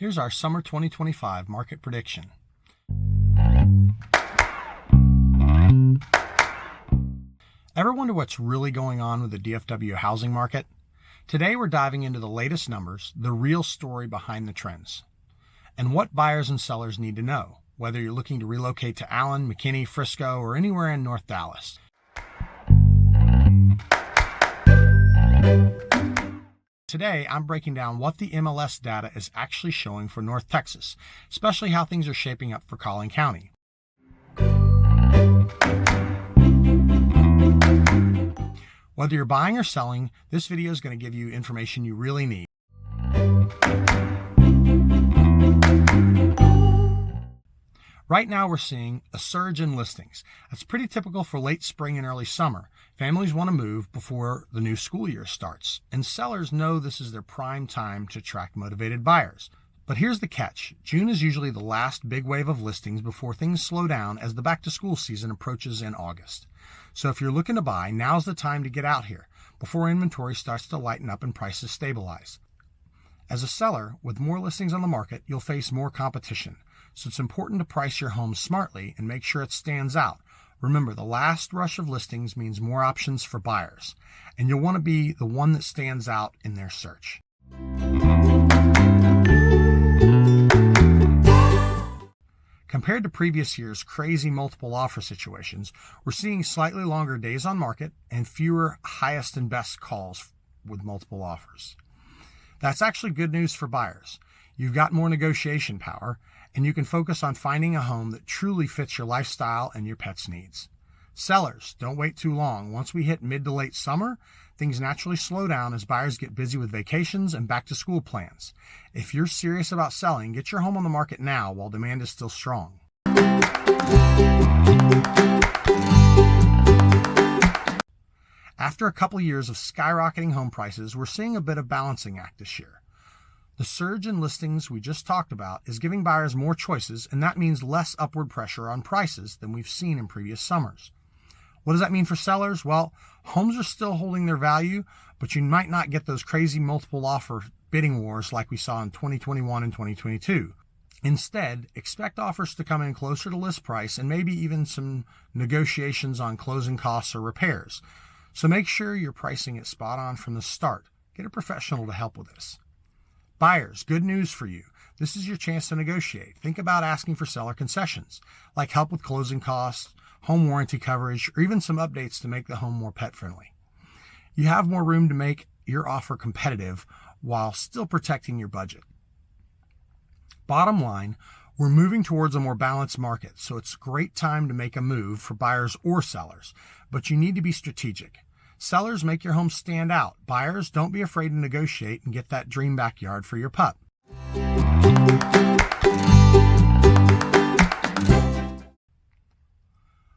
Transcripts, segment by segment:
Here's our summer 2025 market prediction. Ever wonder what's really going on with the DFW housing market? Today we're diving into the latest numbers, the real story behind the trends, and what buyers and sellers need to know, whether you're looking to relocate to Allen, McKinney, Frisco, or anywhere in North Dallas. Today, I'm breaking down what the MLS data is actually showing for North Texas, especially how things are shaping up for Collin County. Whether you're buying or selling, this video is going to give you information you really need. Right now we're seeing a surge in listings. That's pretty typical for late spring and early summer. Families want to move before the new school year starts, and sellers know this is their prime time to attract motivated buyers. But here's the catch. June is usually the last big wave of listings before things slow down as the back-to-school season approaches in August. So if you're looking to buy, now's the time to get out here before inventory starts to lighten up and prices stabilize. As a seller, with more listings on the market, you'll face more competition. So it's important to price your home smartly and make sure it stands out. Remember, the last rush of listings means more options for buyers, and you'll want to be the one that stands out in their search. Compared to previous years' crazy multiple offer situations, we're seeing slightly longer days on market and fewer highest and best calls with multiple offers. That's actually good news for buyers. You've got more negotiation power, and you can focus on finding a home that truly fits your lifestyle and your pet's needs. Sellers, don't wait too long. Once we hit mid to late summer, things naturally slow down as buyers get busy with vacations and back-to-school plans. If you're serious about selling, get your home on the market now while demand is still strong. After a couple years of skyrocketing home prices, we're seeing a bit of balancing act this year. The surge in listings we just talked about is giving buyers more choices, and that means less upward pressure on prices than we've seen in previous summers. What does that mean for sellers? Well, homes are still holding their value, but you might not get those crazy multiple offer bidding wars like we saw in 2021 and 2022. Instead, expect offers to come in closer to list price and maybe even some negotiations on closing costs or repairs. So make sure you're pricing it spot on from the start. Get a professional to help with this. Buyers, good news for you. This is your chance to negotiate. Think about asking for seller concessions, like help with closing costs, home warranty coverage, or even some updates to make the home more pet-friendly. You have more room to make your offer competitive while still protecting your budget. Bottom line, we're moving towards a more balanced market, so it's a great time to make a move for buyers or sellers, but you need to be strategic. Sellers, make your home stand out. Buyers, don't be afraid to negotiate and get that dream backyard for your pup.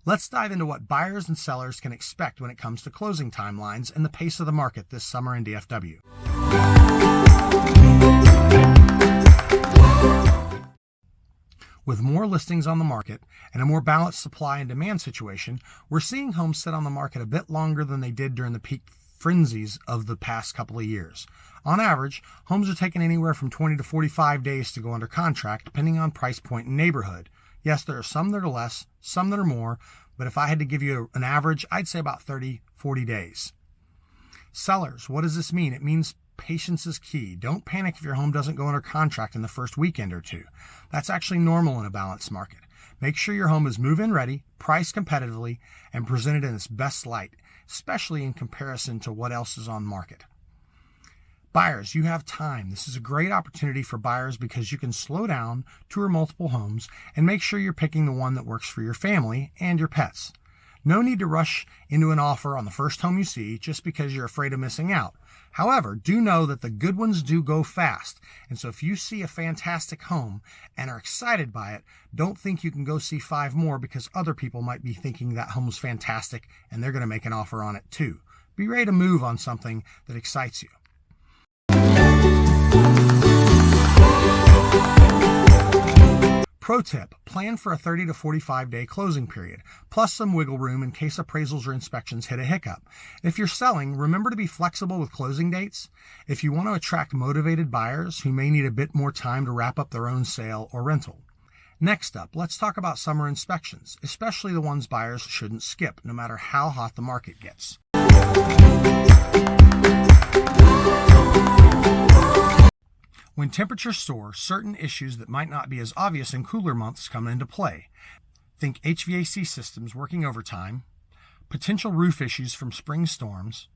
Let's dive into what buyers and sellers can expect when it comes to closing timelines and the pace of the market this summer in DFW. With more listings on the market and a more balanced supply and demand situation, we're seeing homes sit on the market a bit longer than they did during the peak frenzies of the past couple of years. On average, homes are taking anywhere from 20 to 45 days to go under contract, depending on price point and neighborhood. Yes, there are some that are less, some that are more, but if I had to give you an average, I'd say about 30, 40 days. Sellers, what does this mean? It means patience is key. Don't panic if your home doesn't go under contract in the first weekend or two. That's actually normal in a balanced market. Make sure your home is move-in ready, priced competitively, and presented in its best light, especially in comparison to what else is on market. Buyers, you have time. This is a great opportunity for buyers because you can slow down, tour multiple homes, and make sure you're picking the one that works for your family and your pets. No need to rush into an offer on the first home you see just because you're afraid of missing out. However, do know that the good ones do go fast. And so if you see a fantastic home and are excited by it, don't think you can go see 5 more because other people might be thinking that home's fantastic and they're going to make an offer on it too. Be ready to move on something that excites you. Pro Pro tip, plan for a 30 to 45 day closing period, plus some wiggle room in case appraisals or inspections hit a hiccup. If you're selling, remember to be flexible with closing dates. If you want to attract motivated buyers who may need a bit more time to wrap up their own sale or rental. Next up, let's talk about summer inspections, especially the ones buyers shouldn't skip, no matter how hot the market gets. When temperatures soar, certain issues that might not be as obvious in cooler months come into play. Think HVAC systems working overtime, potential roof issues from spring storms,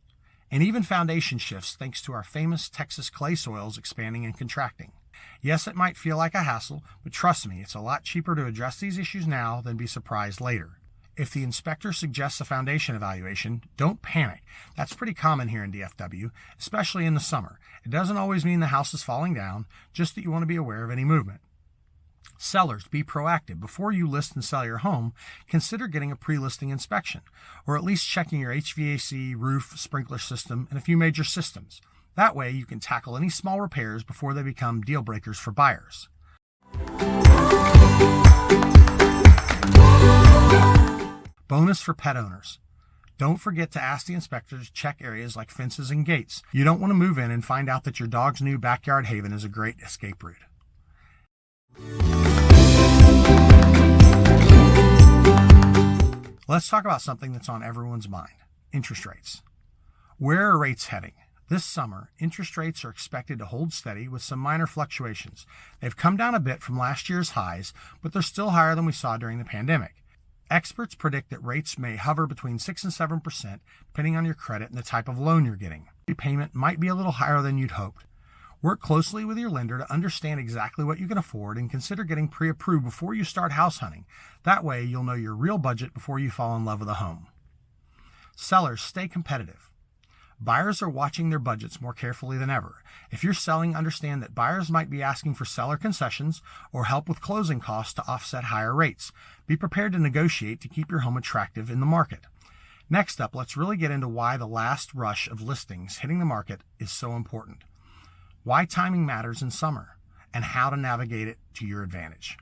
and even foundation shifts thanks to our famous Texas clay soils expanding and contracting. Yes, it might feel like a hassle, but trust me, it's a lot cheaper to address these issues now than be surprised later. If the inspector suggests a foundation evaluation, don't panic. That's pretty common here in DFW, especially in the summer. It doesn't always mean the house is falling down, just that you want to be aware of any movement. Sellers, be proactive. Before you list and sell your home, consider getting a pre-listing inspection, or at least checking your HVAC, roof, sprinkler system, and a few major systems. That way, you can tackle any small repairs before they become deal breakers for buyers. Bonus for pet owners. Don't forget to ask the inspectors to check areas like fences and gates. You don't want to move in and find out that your dog's new backyard haven is a great escape route. Let's talk about something that's on everyone's mind: interest rates. Where are rates heading? This summer, interest rates are expected to hold steady with some minor fluctuations. They've come down a bit from last year's highs, but they're still higher than we saw during the pandemic. Experts predict that rates may hover between 6 and 7%, depending on your credit and the type of loan you're getting. Repayment might be a little higher than you'd hoped. Work closely with your lender to understand exactly what you can afford and consider getting pre-approved before you start house hunting. That way, you'll know your real budget before you fall in love with a home. Sellers, stay competitive. Buyers are watching their budgets more carefully than ever. If you're selling, understand that buyers might be asking for seller concessions or help with closing costs to offset higher rates. Be prepared to negotiate to keep your home attractive in the market. Next up, let's really get into why the last rush of listings hitting the market is so important, why timing matters in summer, and how to navigate it to your advantage.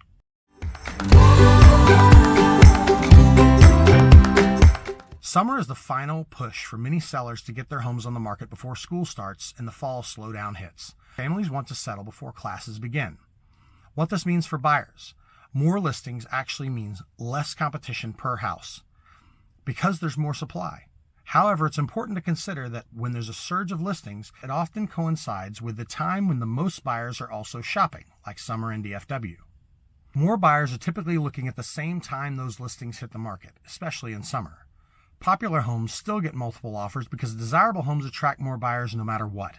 Summer is the final push for many sellers to get their homes on the market before school starts and the fall slowdown hits. Families want to settle before classes begin. What this means for buyers: more listings actually means less competition per house because there's more supply. However, it's important to consider that when there's a surge of listings, it often coincides with the time when the most buyers are also shopping, like summer in DFW. More buyers are typically looking at the same time those listings hit the market, especially in summer. Popular homes still get multiple offers because desirable homes attract more buyers no matter what.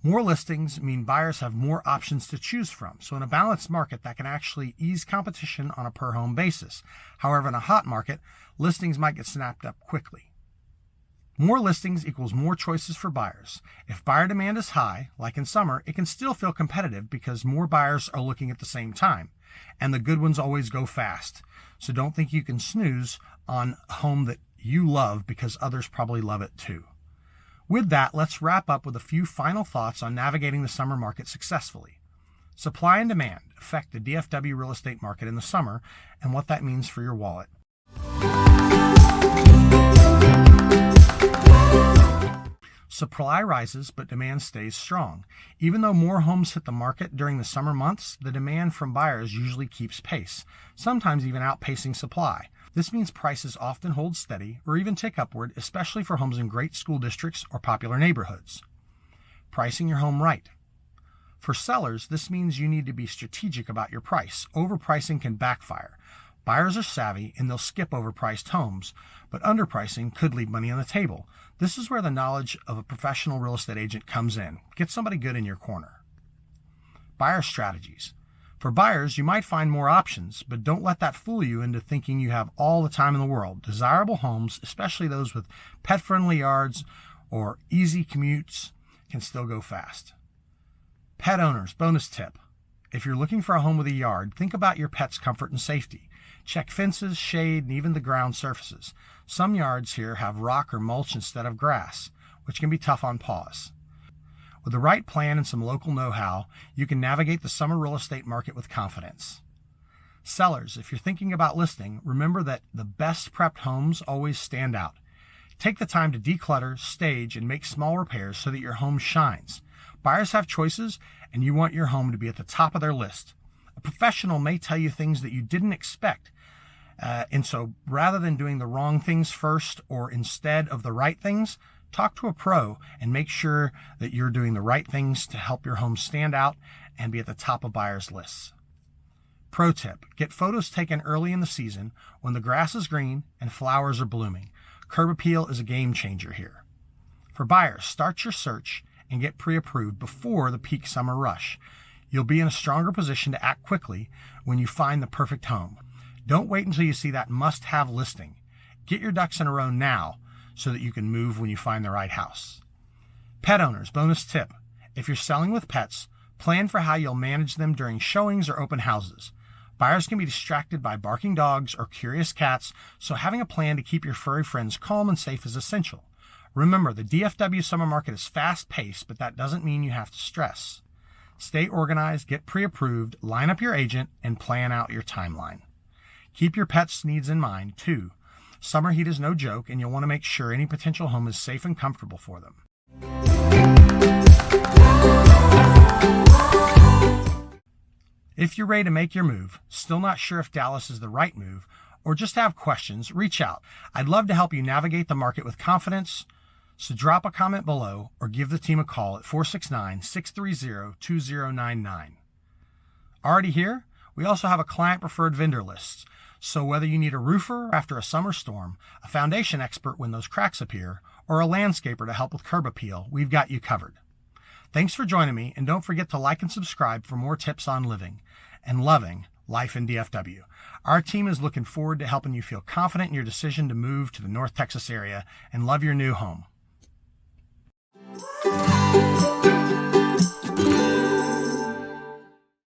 More listings mean buyers have more options to choose from, so in a balanced market that can actually ease competition on a per home basis. However, in a hot market, listings might get snapped up quickly. More listings equals more choices for buyers. If buyer demand is high, like in summer, it can still feel competitive because more buyers are looking at the same time, and the good ones always go fast. So don't think you can snooze on a home that you love because others probably love it too. With that, let's wrap up with a few final thoughts on navigating the summer market successfully. Supply and demand affect the DFW real estate market in the summer and what that means for your wallet. Supply rises, but demand stays strong. Even though more homes hit the market during the summer months, the demand from buyers usually keeps pace, sometimes even outpacing supply. This means prices often hold steady or even tick upward, especially for homes in great school districts or popular neighborhoods. Pricing your home right. For sellers, this means you need to be strategic about your price. Overpricing can backfire. Buyers are savvy and they'll skip overpriced homes, but underpricing could leave money on the table. This is where the knowledge of a professional real estate agent comes in. Get somebody good in your corner. Buyer strategies. For buyers, you might find more options, but don't let that fool you into thinking you have all the time in the world. Desirable homes, especially those with pet-friendly yards or easy commutes, can still go fast. Pet owners, bonus tip. If you're looking for a home with a yard, think about your pet's comfort and safety. Check fences, shade, and even the ground surfaces. Some yards here have rock or mulch instead of grass, which can be tough on paws. With the right plan and some local know-how, you can navigate the summer real estate market with confidence. Sellers, if you're thinking about listing, remember that the best prepped homes always stand out. Take the time to declutter, stage, and make small repairs so that your home shines. Buyers have choices, and you want your home to be at the top of their list. A professional may tell you things that you didn't expect. And so rather than doing the wrong things first or instead of the right things, talk to a pro and make sure that you're doing the right things to help your home stand out and be at the top of buyers' lists. Pro tip, get photos taken early in the season when the grass is green and flowers are blooming. Curb appeal is a game changer here. For buyers, start your search and get pre-approved before the peak summer rush. You'll be in a stronger position to act quickly when you find the perfect home. Don't wait until you see that must-have listing. Get your ducks in a row now so that you can move when you find the right house. Pet owners, bonus tip. If you're selling with pets, plan for how you'll manage them during showings or open houses. Buyers can be distracted by barking dogs or curious cats, so having a plan to keep your furry friends calm and safe is essential. Remember, the DFW summer market is fast-paced, but that doesn't mean you have to stress. Stay organized, get pre-approved, line up your agent, and plan out your timeline. Keep your pets' needs in mind, too. Summer heat is no joke, and you'll want to make sure any potential home is safe and comfortable for them. If you're ready to make your move, still not sure if Dallas is the right move, or just have questions, reach out. I'd love to help you navigate the market with confidence, so drop a comment below or give the team a call at 469-630-2099. Already here? We also have a client-preferred vendor list, so whether you need a roofer after a summer storm, a foundation expert when those cracks appear, or a landscaper to help with curb appeal, we've got you covered. Thanks for joining me, and don't forget to like and subscribe for more tips on living and loving life in DFW. Our team is looking forward to helping you feel confident in your decision to move to the North Texas area and love your new home.